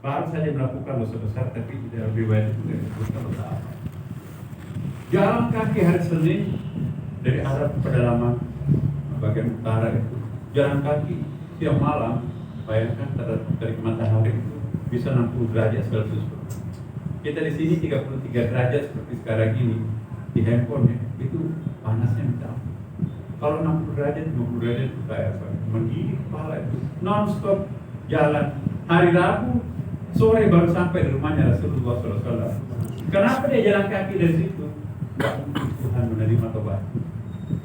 baru saja melakukan dosa besar, tapi tidak riwayat itu tidak disebutkan dosa apa. Jalan kaki hari Senin dari arah pedalaman bagian utara itu, jalan kaki siang malam, bayangkan dari matahari itu bisa 60 derajat Celcius. Kita di sini 33 derajat seperti sekarang ini di handphone ya, itu panasnya minta ampun. Kalau 60 derajat, 50 derajat itu kayak apa? Menggigit kepala itu, non-stop jalan. Hari Rabu sore baru sampai di rumahnya Rasulullah SAW. Kenapa dia jalan kaki dari situ? Nggak mungkin Tuhan menerima tobat.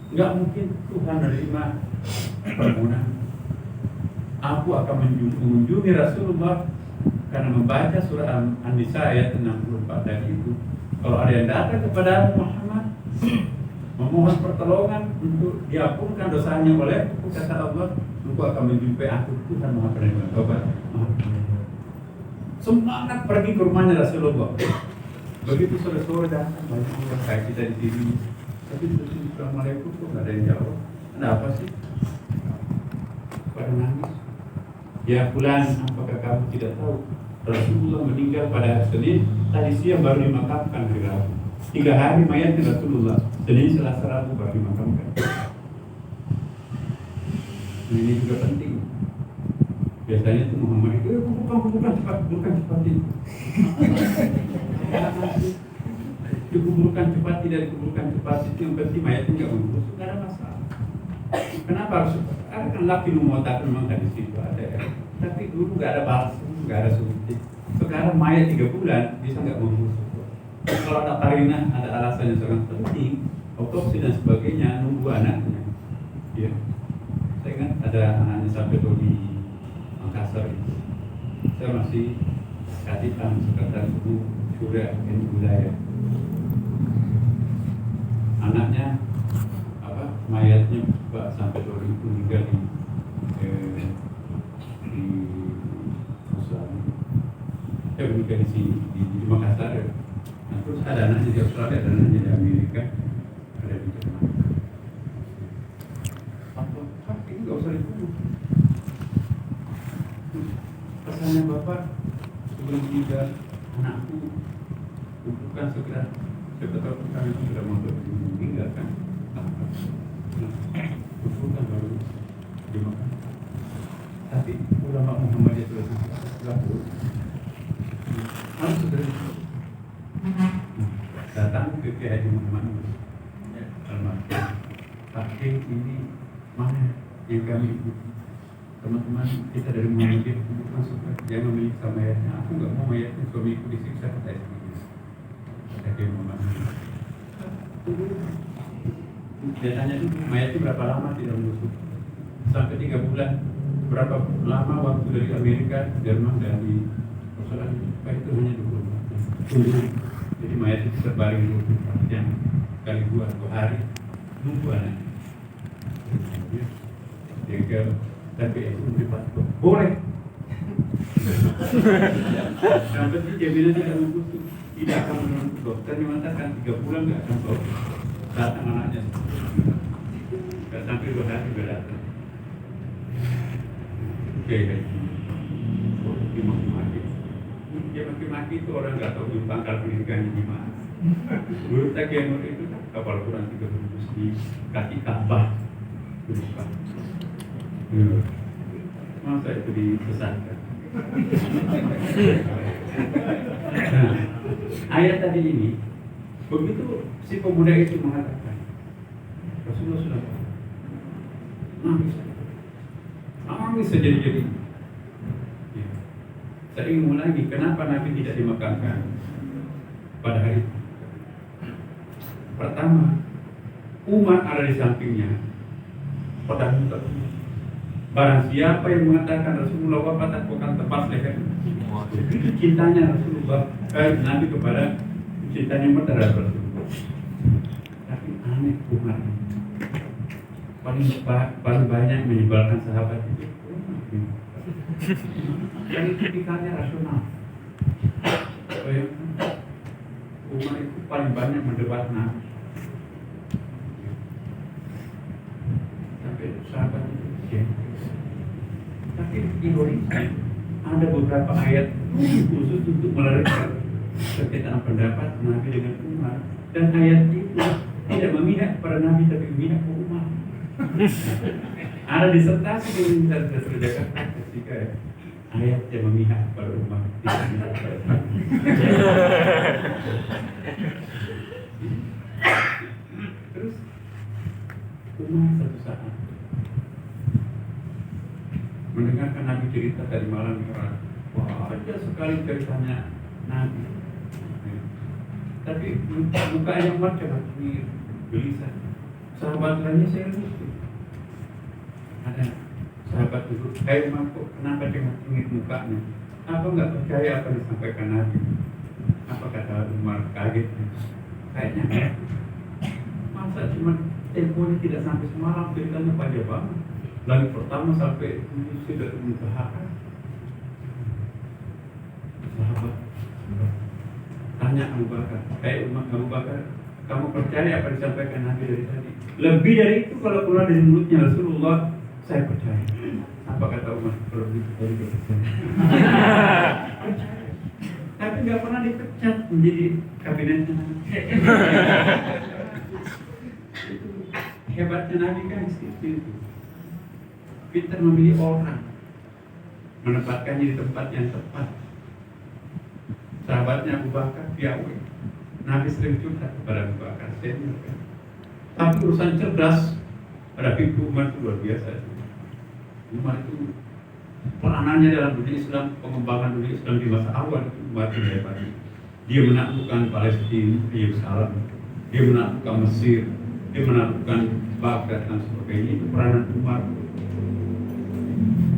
Nggak mungkin Tuhan menerima permohonan. Aku akan mengunjungi Rasulullah karena membaca surah An-Nisa ayat 64 tadi itu. Kalau ada yang datang kepada Muhammad memohon pertolongan untuk diampunkan dosanya oleh kata Allah, engkau akan menjumpai aku, Tuhan Maha Penerima Taubat. Semangat pergi ke rumahnya Rasulullah. Begitu sore-sore datang banyak orang kayak kita di sini. Tapi Assalamualaikum kok nggak ada yang jawab. Ada apa sih? Pada nangis. Ya bulan, apakah kamu tidak tahu? Rasulullah meninggal pada Senin, tadi siang baru dimakamkan hari Rabu. 3 hari mayatnya Rasulullah, Senin, Selasa, Rabu baru dimakamkan. Ini juga penting. Biasanya itu Muhammad itu, bukan cepat ini. Dikuburkan cepat, tidak dikuburkan cepat, itu yang penting mayatnya nggak membusuk, nggak ada masalah. Kenapa harus? Kan laki lumota memang dari situ ada ya. Tapi dulu nggak ada balsam, nggak ada suntik. Sekarang mayat 3 bulan bisa nggak membusuk. Kalau ada karina, ada alasan yang sangat penting, autopsi dan sebagainya, nunggu anaknya. Ya. Saya ingat ada anaknya sampai di Makassar itu. Saya masih katipan sekretaris umum Syura Wilayah. Anaknya mayatnya Pak sampai 2000 meninggal di Australia. Saya menikah di sini di Makassar. Ya. Nah, terus ada anaknya di Australia, ada anaknya di Amerika, ada di Jerman. Ini nggak usah dibunuh. Pesannya Bapak sebelum meninggal, anakku bukan segera. Siapa tahu kami sudah mau meninggalkan. Bukan baru dimakan. Tapi ulama Muhammadiyah sudah lapor. Harus segera datang ke Kiai Haji Muhammad almarhum. Pakai ini mana yang kami ikuti. Teman-teman kita dari Muhammadiyah masuk dia memiliki sama mayatnya. Aku nggak mau mayatnya suamiku disiksa kata istrinya. Kata Muhammad. Dia tanya dulu mayatnya berapa lama tidak membusuk. Sampai 3 bulan. Berapa lama waktu dari Amerika, Jerman, dari Australia. Itu hanya 20. Jadi mayat itu terbaring 24 jam kali 2 hari. Nunggu anaknya. Tinggal tapi itu dipatok. Boleh. Yang penting jaminan tidak membusuk. Tidak akan menunggu. Dokter mengatakan 3 bulan nggak akan tahu. Datang anaknya. Nggak sampai 2 hari sudah datang. Oke. Dimaki-maki. Dia maki-maki itu orang nggak tahu pangkal pendidikannya gimana. Guru Takianur itu kapal Quran 3 bungkus di kaki Ka'bah. Masa itu disesatkan. Nah, ayat tadi ini begitu si pemuda itu mengatakan Rasulullah sudah nangis sejadi-jadi. Ya. Saya ingin mengulangi kenapa Nabi tidak dimakamkan pada hari itu. Pertama, umat ada di sampingnya. Pedang terus. Barang siapa yang mengatakan Rasulullah wafat, aku akan tepas leher. Itu cintanya Rasulullah, Nabi kepada cintanya terhadap Rasulullah. Tapi aneh umat paling banyak menyebalkan sahabat itu. Dan itu pikirannya rasional. Umat itu paling banyak mendebat Nabi. Sampai sahabat itu jengkel. Tapi ironisnya ada beberapa ayat khusus untuk meluruskan perbedaan pendapat Nabi dengan Umar, dan ayat itu tidak memihak pada Nabi tapi memihak ke Umar. Ada disertasi dengan Jakarta ketika ayat yang memihak pada Umar tidak memihak pada Nabi. Terus Umar satu saat mendengarkan Nabi cerita dari malam Mi'raj. Wah, ada sekali ceritanya Nabi. Tapi mukanya Umar cepat gelisah. Sahabat lainnya saya lupa. Ada sahabat itu, Umar kok kenapa cengit mukanya? Apa nggak percaya apa yang disampaikan Nabi? Apa kata Umar kaget? Kayaknya masa cuma temponya tidak sampai semalam, ceritanya panjang banget. Langit pertama sampai sudah muntaha. Sahabat tanya Abu Bakar, Abu Bakar, kamu percaya apa disampaikan Nabi dari tadi? Lebih dari itu kalau keluar dari mulutnya Rasulullah, saya percaya. Apa kata Umar? Kalau begitu tadi percaya. Tapi nggak pernah dipecat menjadi kabinetnya. Hebatnya Nabi kan seperti itu. Pintar memilih orang, menempatkannya di tempat yang tepat. Sahabatnya Abu Bakar piawai. Nabi sering curhat kepada Abu Bakar, senior kan. Tapi urusan cerdas pada pintu Umar itu luar biasa. Umar itu peranannya dalam dunia Islam, pengembangan dunia Islam di masa awal itu Umar itu hebat. Dia menaklukkan Palestina, Yerusalem, dia menaklukkan Mesir, dia menaklukkan Baghdad dan sebagainya. Itu peranan Umar.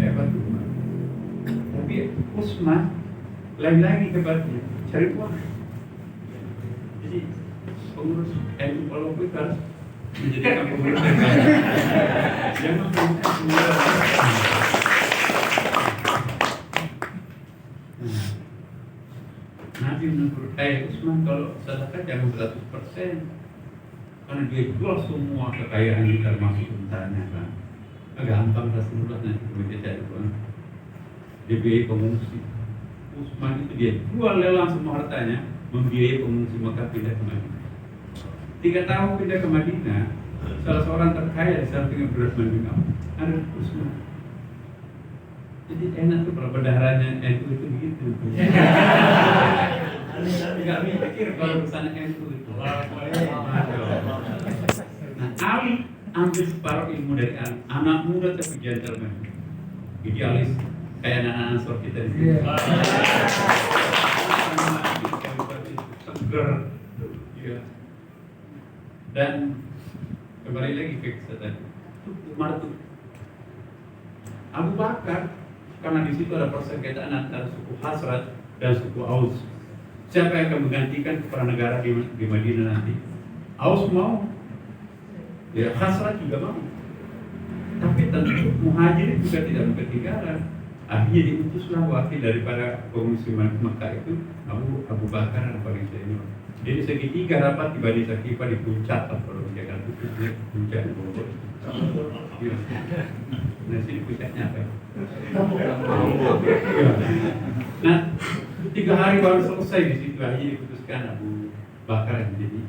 Hebat Umar. Tapi Utsman lagi hebatnya cari uang. Jadi pengurus NU kalau kita harus menjadikan pengurus yang baik. Jangan punya semua. Nabi menurut Utsman kalau sedekah jangan 100%, karena dia jual semua kekayaan termasuk untanya kan. Gampang Rasulullah nanti bekerja itu kan. Dia biayai pengungsi. Utsman itu dia jual lelang semua hartanya, membiayai pengungsi Mekah pindah ke Madinah. 3 tahun pindah ke Madinah, salah seorang terkaya di samping Abdurrahman bin Auf adalah Utsman. Jadi enak tuh kalau bendaharanya NU itu begitu. Nggak mikir kalau urusan NU itu. Nah, Ali ambil separuh ilmu dari anak muda tapi gentleman, idealis kayak anak-anak Ansor kita di sini. Seger, ya. Dan kembali lagi ke kisah tadi. Umar tuh Abu Bakar, karena di situ ada persengketaan antara suku Khazraj dan suku Aus. Siapa yang akan menggantikan kepala negara di Madinah nanti? Aus mau, ya Khazraj juga mau. Tapi tentu Muhajir juga tidak mau ketinggalan. Akhirnya diutuslah wakil daripada pemukiman Mekah itu Abu Bakar yang paling senior. Jadi segitiga rapat di Bani Sakifah di puncak, kalau menjaga puncak di Bogor. Nah sini puncaknya apa? Nah 3 hari baru selesai di situ, akhirnya diputuskan Abu Bakar yang menjadi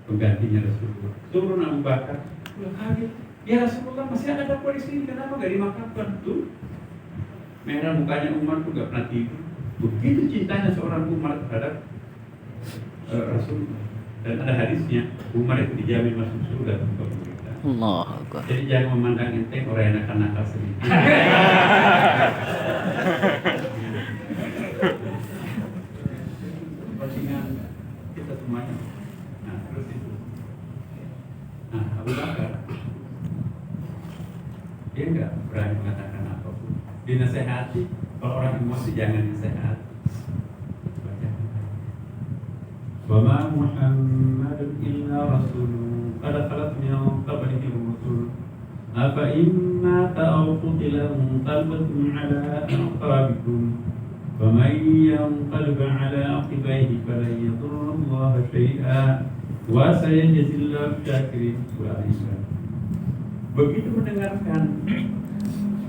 penggantinya Rasulullah. Turun Abu Bakar, kaget. Ya Rasulullah masih ada di sini, kenapa gak dimakamkan? Tuh merah mukanya Umar tuh gak pernah tidur. Begitu cintanya seorang Umar terhadap Rasulullah. Dan ada hadisnya, Umar itu dijamin masuk surga tanpa pemerintahan. Allah. Jadi jangan memandang enteng orang yang nakal-nakal sedikit. Kepentingan kita semuanya. Nah terus itu. Nah Abu Bakar dia nggak berani mengatakan apapun. Dinasehati, kalau orang emosi jangan dinasehati. وما محمد إلا رسول قد خلت من قبله الرسل أفإن مات أو قتل انقلبتم على أعقابكم ومن ينقلب على عقبيه فلن يضر الله شيئا وسيجزي الله الشاكرين. Begitu mendengarkan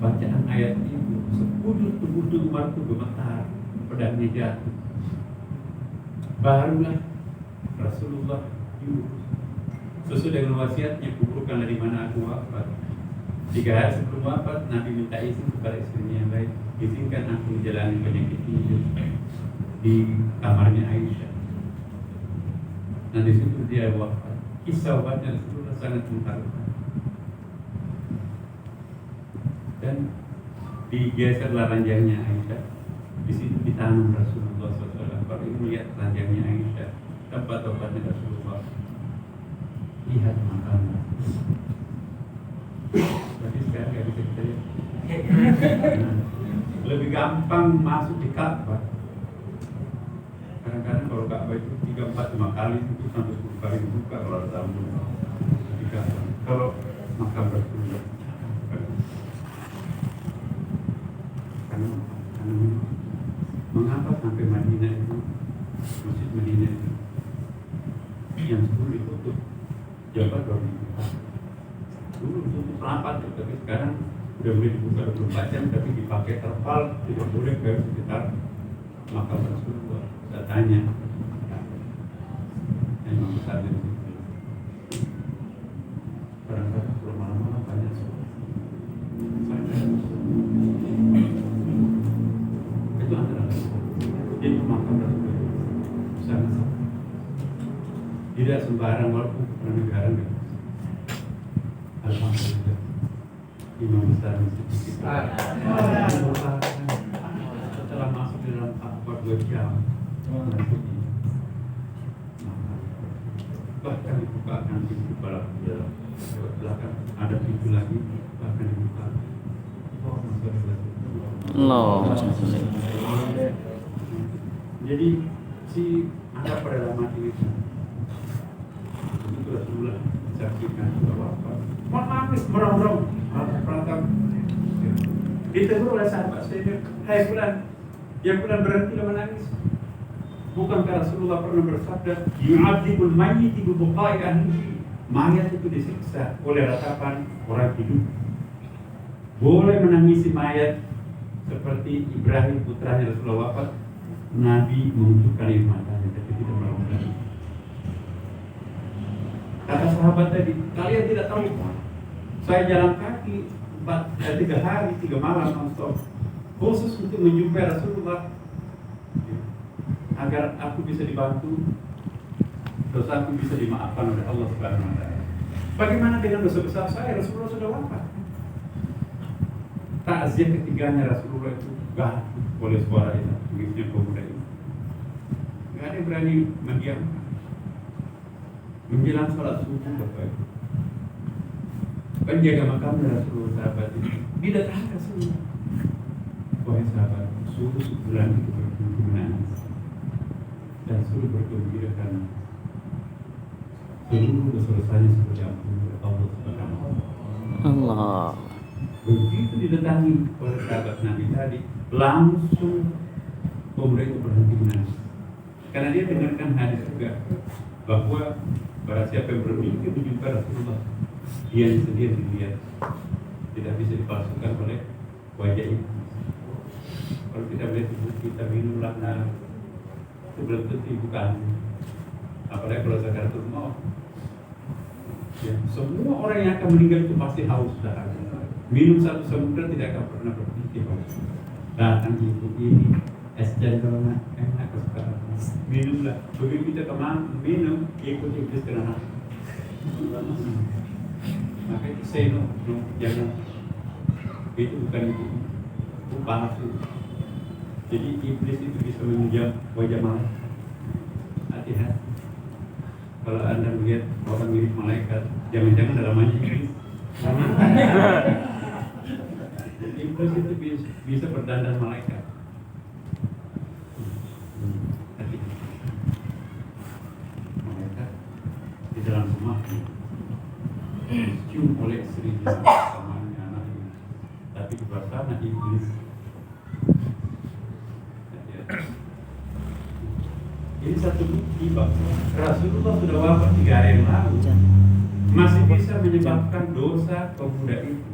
bacaan ayat itu, sekujur tubuh Umar itu gemetar, pedangnya jatuh. Barulah Rasulullah diurus sesuai dengan wasiatnya, kuburkanlah di mana aku wafat. 3 hari sebelum wafat, Nabi minta izin kepada istrinya yang lain, izinkan aku menjalani penyakit ini di kamarnya Aisyah. Nah di situ dia wafat. Kisah wafatnya Rasulullah sangat mengharukan. Dan digeserlah ranjangnya Aisyah. Di situ ditanam Rasulullah SAW. Kalau ini melihat ranjangnya Aisyah, tempat wafatnya Rasulullah, lihat makamnya. Tapi sekarang nggak bisa kita lihat. Lebih gampang masuk di Ka'bah. Kadang-kadang kalau Ka'bah itu 3, 4, 5 kali itu sampai 10 kali dibuka kalau ada tamu di Ka'bah. Kalau makam Rasulullah, karena mengapa sampai Madinah itu, Masjid Madinah itu yang dulu ditutup jabat baru dibuka. Dulu tutup rapat, tapi sekarang sudah boleh dibuka 24 jam, tapi dipakai terpal, tidak boleh ke sekitar makam Rasulullah. Saya tanya, memang besar di situ. Kadang-kadang kalau malam-malam banyak itu antara jadi makam Rasulullah sangat tidak sembarang, walaupun negara nggak. Alhamdulillah, imam besar masjid kita setelah masuk di dalam Ka'bah 2 jam, bahkan dibukakan pintu belakang, ada pintu lagi, bahkan dibuka. Jadi si ada pedalaman ini itu Rasulullah mensaksikan bahwa mau nangis merong-rong perangkap ditegur oleh sahabat saya, hai Fulan, yang Fulan berhentilah menangis. Bukankah Rasulullah pernah bersabda, yu'adzibul mayyit bi buqa'i ahlihi, mayat itu disiksa oleh ratapan orang hidup. Boleh menangisi mayat seperti Ibrahim putranya Rasulullah wafat, Nabi menunjukkan air matanya tapi tidak merong-rong. Kata sahabat tadi, kalian tidak tahu, saya jalan kaki 3 hari 3 malam non-stop khusus untuk menjumpai Rasulullah agar aku bisa dibantu, dosaku bisa dimaafkan oleh Allah Subhanahu wa Ta'ala. Bagaimana dengan dosa besar saya? Rasulullah sudah wafat. Takziah ketiganya Rasulullah itu gak oleh suara itu, begitu pemuda itu. Gak ada yang berani mendiamkan. Menjelang sholat subuh, Bapak Ibu, penjaga makam Rasulullah sahabat itu didatangi Rasulullah. Wahai sahabat, suruh sebulan itu menangis dan suruh bergembira karena seluruh dosa-dosanya sudah diampuni oleh Allah Subhanahu wa Ta'ala. Begitu didatangi oleh sahabat Nabi tadi, langsung pemuda itu berhenti menangis karena dia dengarkan hadis juga bahwa barang siapa yang bermimpi menjumpai Rasulullah, dia yang sendiri dilihat, tidak bisa dipalsukan oleh wajah itu. Kalau kita melihat ibu kita minumlah, nah itu belum tentu ibu kandung. Apalagi kalau sakaratul maut, ya, semua orang yang akan meninggal itu pasti haus darah. Minum 1 samudra tidak akan pernah berhenti haus. Datang ibu ini es cendol enak kesukaan, minumlah. Begitu kita minum, ikut iblis kena. Maka itu say no, jangan. Itu bukan itu palsu. Jadi iblis itu bisa menunjuk wajah malaikat. Hati-hati. Kalau Anda melihat orang mirip malaikat, jangan-jangan dalamannya iblis. Iblis itu bisa berdandan malaikat. Malaikat di dalam rumah cium oleh istrinya sama anaknya, tapi di luar sana iblis. Ini satu bukti bahwa Rasulullah sudah wafat 3 hari yang lalu, masih bisa menyebabkan dosa pemuda itu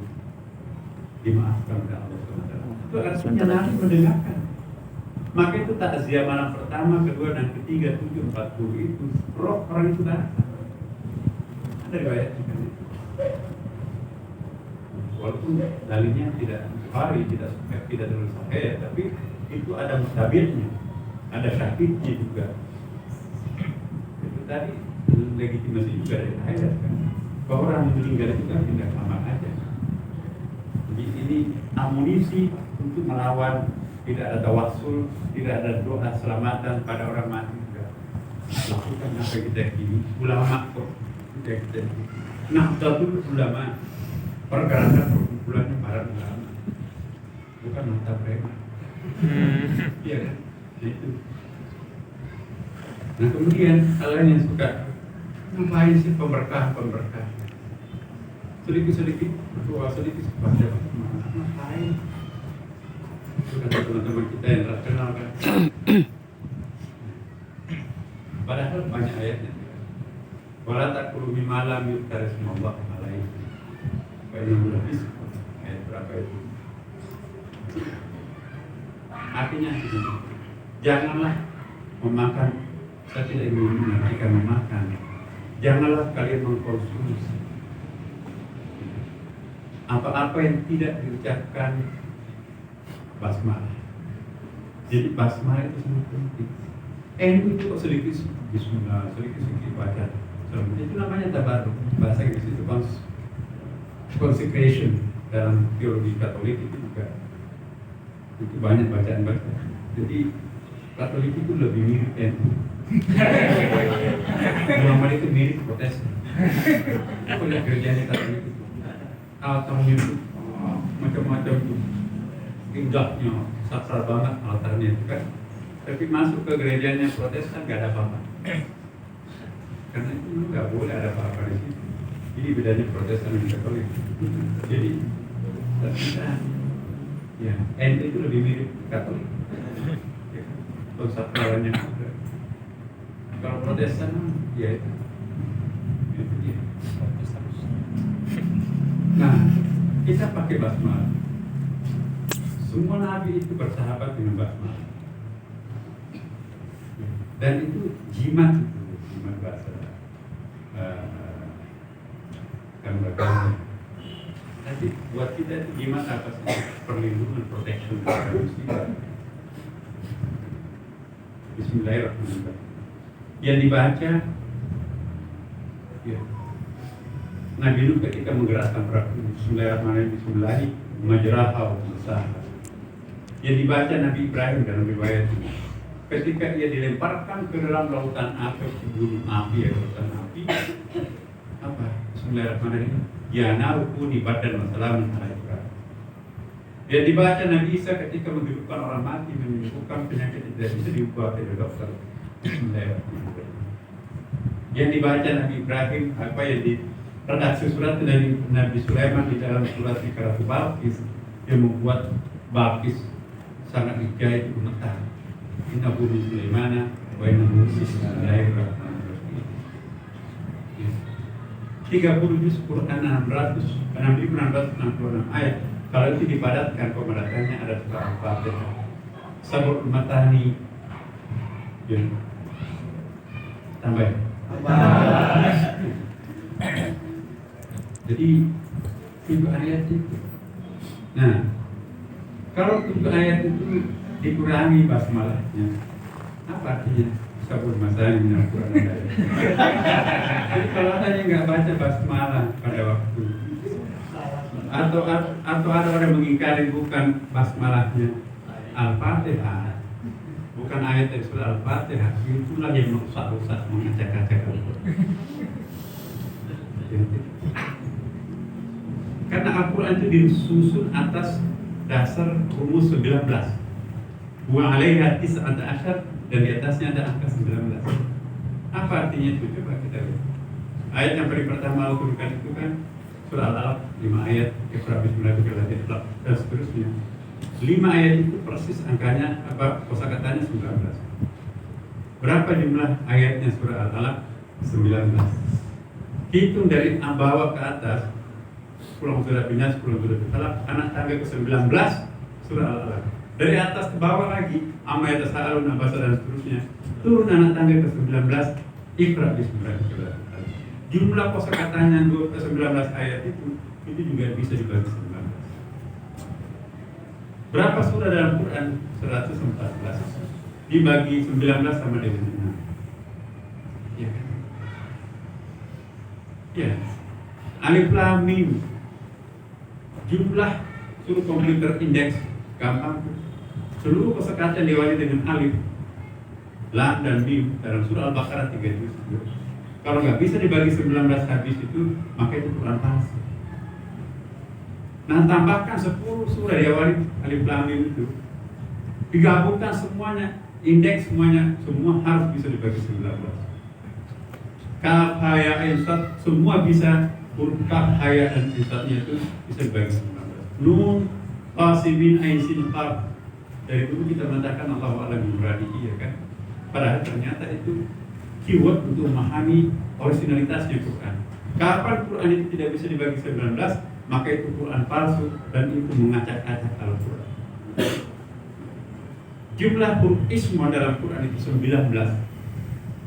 dimaafkan oleh Allah SWT. Itu artinya Nabi mendengarkan. Maka itu takziah malam pertama, kedua, dan ketiga, 7, 40 itu roh orang itu datang. Ada riwayat juga. Walaupun dalilnya tidak Bukhari, tidak terlalu sahih, tapi itu ada mustabirnya, ada syahidnya juga. Itu tadi legitimasi juga dari ayat kan, bahwa orang meninggal itu kan tidak aman aja. Jadi ini amunisi untuk melawan, tidak ada tawassul, tidak ada doa selamatan pada orang mati juga. Lakukan apa kita kini, ulama kok kita kini. Nahdlatul Ulama, pergerakan perkumpulannya para ulama, bukan mata preman. Iya kan? Itu. Nah kemudian kalian yang suka ngapain sih pemberkah? Sedikit berdoa, sedikit baca, ngapain? Itu kata teman-teman kita yang terkenal kan. Padahal banyak ayatnya. Wala taqulu mimma lam yuzkar ismullah alaihi. Banyak lebih ayat berapa itu? Artinya janganlah memakan. Saya tidak ingin mengartikan memakan. Janganlah kalian mengkonsumsi apa-apa yang tidak diucapkan basmalah. Jadi basmalah itu sangat penting. Itu kok sedikit bismillah, sedikit baca. Itu namanya tabarruk. Bahasa Inggris itu consecration. Dalam teologi Katolik itu juga itu banyak bacaan. Jadi Katolik itu lebih mirip NU. Muhammad itu mirip Protestan. Aku lihat gerejanya Katolik itu altarnya itu macam-macam tuh, indahnya sakral banget altarnya itu kan. Tapi masuk ke gerejanya Protestan gak ada apa-apa, karena itu nggak boleh ada apa-apa di situ. Jadi bedanya Protestan dan Katolik. Jadi kita ya NU itu lebih mirip Katolik, sakralannya. Kalau Protestan ya itu dia. Nah, kita pakai basmalah. Semua nabi itu bersahabat dengan basmalah. Dan itu jimat bahasa gambar-gambar. Tapi buat kita itu jimat apa sih? Perlindungan, protection, Bismillahirrahmanirrahim. Yang dibaca ya. Nabi Nuh ketika menggerakkan perahu, Bismillahirrahmanirrahim, Bismillahi majraha wa mursaha. Yang dibaca Nabi Ibrahim dalam riwayat ini, ketika ia dilemparkan ke dalam lautan api, gunung api, lautan api, apa? Bismillahirrahmanirrahim. Ya narukuni badan wa salamun ala Ibrahim. Yang dibaca Nabi Isa ketika menghidupkan orang mati, menyembuhkan penyakit tidak bisa diubah oleh dokter. Bismillahirrahmanirrahim. Yang dibaca Nabi Ibrahim, apa yang redaksi surat dari Nabi Sulaiman di dalam surat Iqra Balqis, yang membuat Balqis sangat hijau gemetar. Inna bumi Sulaimana wa inna bumi Bismillahirrahmanirrahim. 30 juz Quran 666 ayat. Kalau itu dipadatkan, pemadatannya ada surah Al-Fatihah, Sabur Matani, tambah. Jadi 7 ayat itu. Nah, kalau 7 ayat itu dikurangi basmalahnya, apa artinya? Sabur Matani yang Quran ayat. Jadi kalau ada yang nggak baca basmalah pada waktu, atau ada orang mengingkari bukan basmalahnya Al-Fatihah, bukan ayat dari surah Al-Fatihah, itulah yang merusak-rusak, mengacak-acak Al-Quran. Karena Al-Quran itu disusun atas dasar rumus 19, wa alaiha tis'ata asyar, dan di atasnya ada angka 19. Apa artinya itu? Coba kita lihat. Ayat yang paling pertama Al-Quran itu kan surah Al-Alaq 5 ayat, Iqra bismillahirrahmanirrahim, dan seterusnya. 5 ayat itu persis angkanya, kosakatanya 19. Berapa jumlah ayatnya surah Al-Alaq? 19. Hitung dari bawah ke atas, pulang surat Binas, pulang surat Al-Alaq, anak tangga ke 19, surah Al-Alaq. Dari atas ke bawah lagi, amma yatasaalun abasa dan seterusnya. Turun anak tangga ke 19, Iqra bismi rabbikal ladzi. Jumlah kosakatanya 19 ayat itu juga bisa dibagi 19. Berapa surah dalam Quran? 114. Dibagi 19 sama dengan 6. Ya kan? Ya. Alif Lam Mim. Jumlah suruh komputer indeks gampang. Seluruh kosakata diawali dengan alif, lam dan mim dalam surah Al-Baqarah 3 juz. Kalau nggak bisa dibagi 19 habis itu, maka itu Quran palsu. Nah, tambahkan 10 surah diawali alif lam mim itu. Digabungkan semuanya, indeks semuanya, semua harus bisa dibagi 19. Kaf, ha, ya, ain, sad, semua bisa. Huruf kaf, ha, ya, dan sadnya itu bisa dibagi 19. Nun, qasibin, ain, sin, qaf. Dari dulu kita mengatakan Allahu a'lam bimuradihi, ya kan? Padahal ternyata itu keyword untuk memahami originalitasnya Quran. Kapan Quran itu tidak bisa dibagi 19, maka itu Quran palsu dan itu mengacak-acak Al-Quran. Jumlah huruf isma dalam Quran itu 19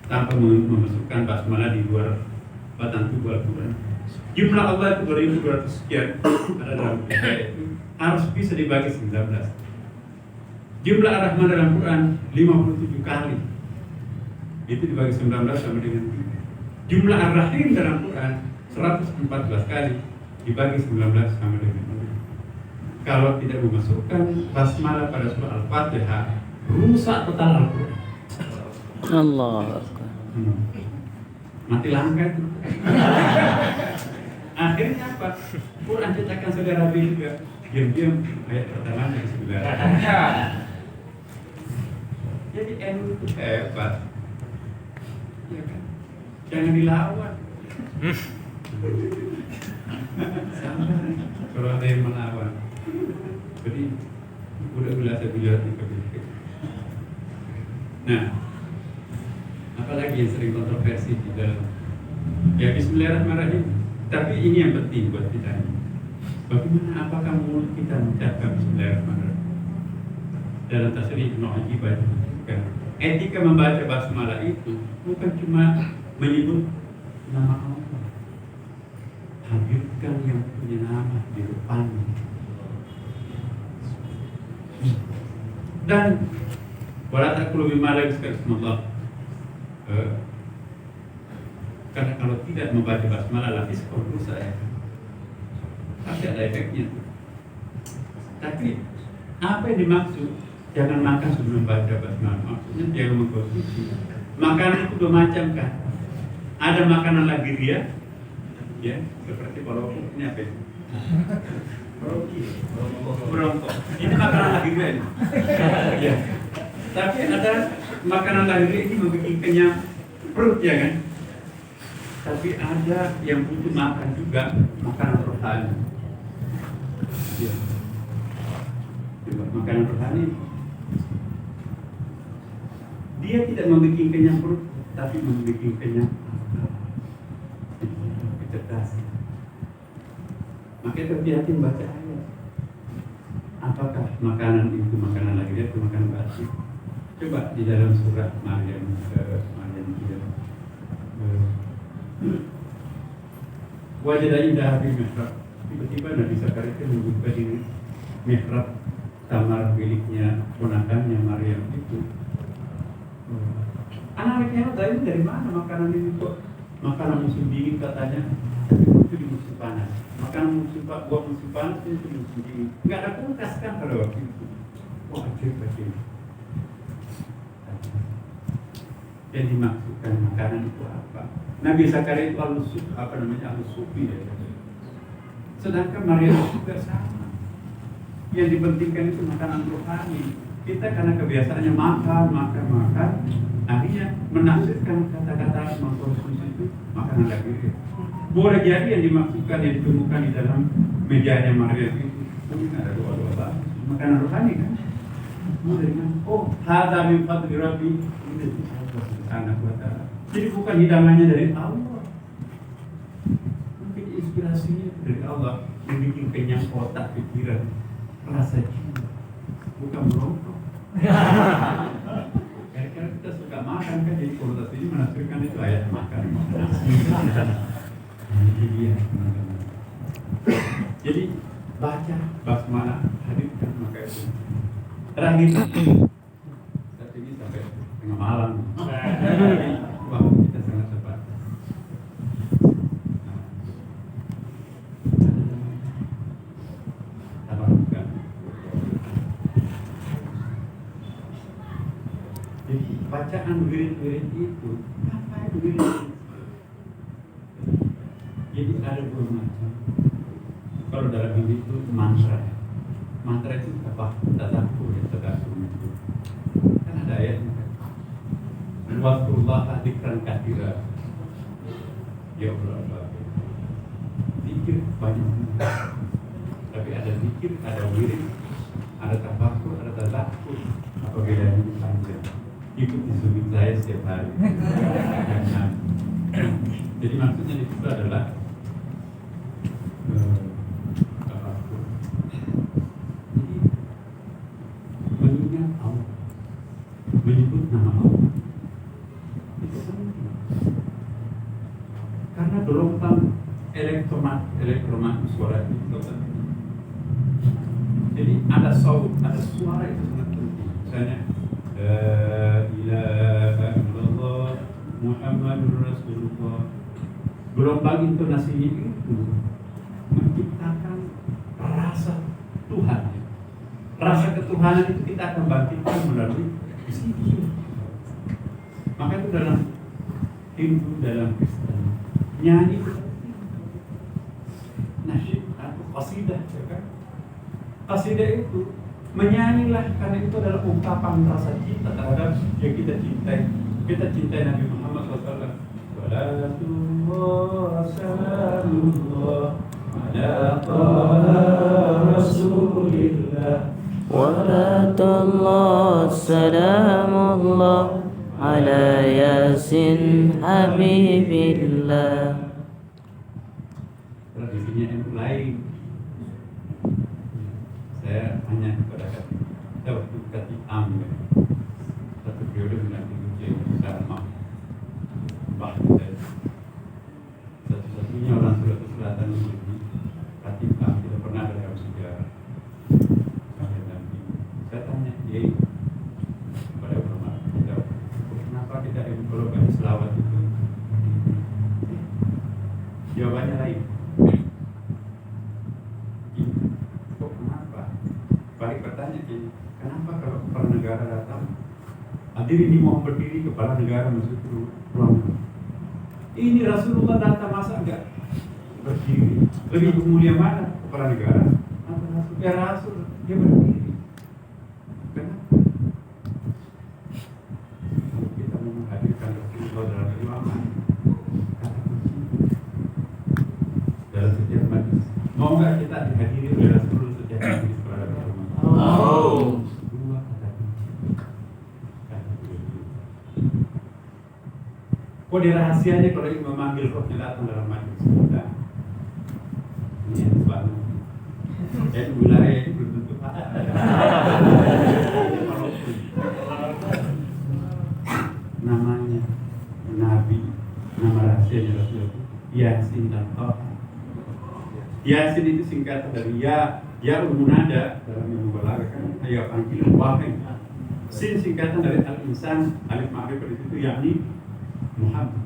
tanpa memasukkan basmalah di luar batang tubuh Al-Quran. Jumlah Allah itu 2200 sekian ada dalam ayat itu harus bisa dibagi 19. Jumlah Ar-Rahman dalam Quran 57 kali. Itu dibagi 19 sama dengan 3. Jumlah Ar-Rahim dalam Quran 114 kali. Dibagi 19 sama dengan 3. Kalau tidak memasukkan basmalah pada surah Al-Fatihah, rusak total Al-Quran. Allah. Mati langka itu. Akhirnya apa? Quran cetakan saudara B juga. Diam-diam ayat pertamanya di sebelah. Jadi NU itu hebat, ya kan? Jangan dilawan. Sabar, kalau ada yang melawan. Jadi udah saya bilang di. Nah, apalagi yang sering kontroversi di dalam? Ya Bismillahirrahmanirrahim. Tapi ini yang penting buat kita. Bagaimana apakah mulut kita mengucapkan Bismillahirrahmanirrahim? Dalam tasrif Ibnu Ajibah. Etika membaca basmalah itu bukan cuma menyebut nama Allah, hadirkan yang punya nama di depannya. Dan wala taqulu mimma la yuzkaru ismullah. Karena kalau tidak membaca basmalah lapis dosa ya. Pasti ada efeknya. Tapi apa yang dimaksud? Jangan makan sebelum baca basmalah. Maksudnya jangan mengkonsumsi. Makanan itu dua macam kan. Ada makanan lahiriah, ya, seperti kalau ini apa itu? Bronkos. Ini makanan lahiriah ini. Ya. Tapi ada makanan lahiriah ini membuat kenyang perut, ya kan? Tapi ada yang butuh makan juga, makanan rohani. Ya. Makanan rohani dia tidak membuat kenyang perut, tapi membuat kenyang kecerdasan. Maka hati-hati membaca ayat. Apakah makanan itu makanan lahiriah atau makanan batin? Coba di dalam surat Maryam 3. Wajah indah di mihrab. Tiba-tiba Nabi Zakaria itu membuka di mihrab kamar miliknya ponakannya Maryam itu. Anaknya tadi dari mana makanan ini kok? Makanan musim dingin katanya, itu di musim panas. Makanan musim buat musim panas itu di musim dingin. Nggak ada kulkas kan pada waktu itu. Wah, ajib. Yang dimaksudkan makanan itu apa? Nabi Zakaria itu al-sufi ya. Sedangkan Maryam juga sama. Yang dipentingkan itu makanan rohani. Kita karena kebiasaannya makan, akhirnya menafsirkan kata-kata mengkonsumsi itu makanan lahiriah. Boleh jadi yang dimaksudkan yang ditemukan di dalam mejanya Maryam itu mungkin ada doa-doa makanan rohani kan? Oh, hadza min fadli rabbi. Anak buatan. Jadi bukan hidangannya dari Allah. Mungkin inspirasinya dari Allah yang bikin kenyang otak, pikiran, rasa jiwa. bukan merokok. Karena kita suka makan kan, jadi konotasi ini menafsirkan itu ayat makan. Ini dia teman-teman. Jadi baca basmalah, hadirkan maka itu. Terakhir, tapi ini sampai tengah malam. Waktu kita sangat tepat. Tabarukkan. Jadi bacaan wirid-wirid itu, apa itu wirid? Jadi ada dua macam. Kalau dalam ini itu mantra. Mantra itu apa? Tadabbur ya, tadabbur itu. Kan ada ayatnya kan. Wadkurullaha dzikran katsira. Ya Allah. Zikir banyak. Tapi ada zikir, ada wirid, ada tafakkur, ada tadabbur. Apa bedanya panjang? Ikuti sunnah saya setiap hari. Jadi maksudnya itu adalah tafakkur. Jadi mengingat Allah, menyebut nama Allah. Itu penting. Karena gelombang elektromagnetik suara itu penting. Jadi ada suara itu sangat penting. Misalnya La ilaha illallah Muhammadur Rasulullah. Gelombang intonasinya itu menciptakan rasa Tuhan. Rasa ketuhanan itu kita akan bangkitkan melalui zikir. Maka itu dalam Hindu, dalam Kristen, nyanyi itu nasyid atau qasidah, ya kan? Qasidah itu menyanyilah karena itu adalah ungkapan rasa cinta terhadap yang kita cintai. Kita cintai Nabi Muhammad SAW. Salatullah salamullah ala Rasulillah. Walatullah salamullah ala Yasin Habibillah. Tradisinya yang lain. Saya hanya kepada saya waktu Kati Amir satu periode dengan Ibu Dharma bahkan saya satu-satunya orang Sulawesi Selatan yang di Kati Amir tidak pernah ada dalam sejarah. Sampai nanti saya tanya dia kepada Bapak kita, kenapa kita kalau baca selawat itu? Jawabannya lain. Balik bertanya ini, kenapa kalau kepala negara datang, hadirin ini mau berdiri, kepala negara masuk ke ruangan. Ini Rasulullah datang, masa enggak berdiri? Lebih mulia mana kepala negara? Atau Rasul? Ya Rasul, dia berdiri. Kenapa? Kalau kita mau menghadirkan Rasulullah dalam ruangan, kata kunci dalam setiap majlis. Mau enggak kita dihadiri oleh Rasulullah setiap majlis? Oh. Dua kata kunci. Kode rahasianya kalau ingin memanggil rohnya datang dalam majlis kita. Ini yang banget. Jadi wilayah ini belum tentu ada. Namanya Nabi, nama rahasianya Rasulullah Yasin dan Taha. Yasin itu singkatan dari Ya Munada dalam ilmu balaghah kan ya panggilan wahai. Sin singkatan dari al-insan, alif ma'rifah itu yakni Muhammad.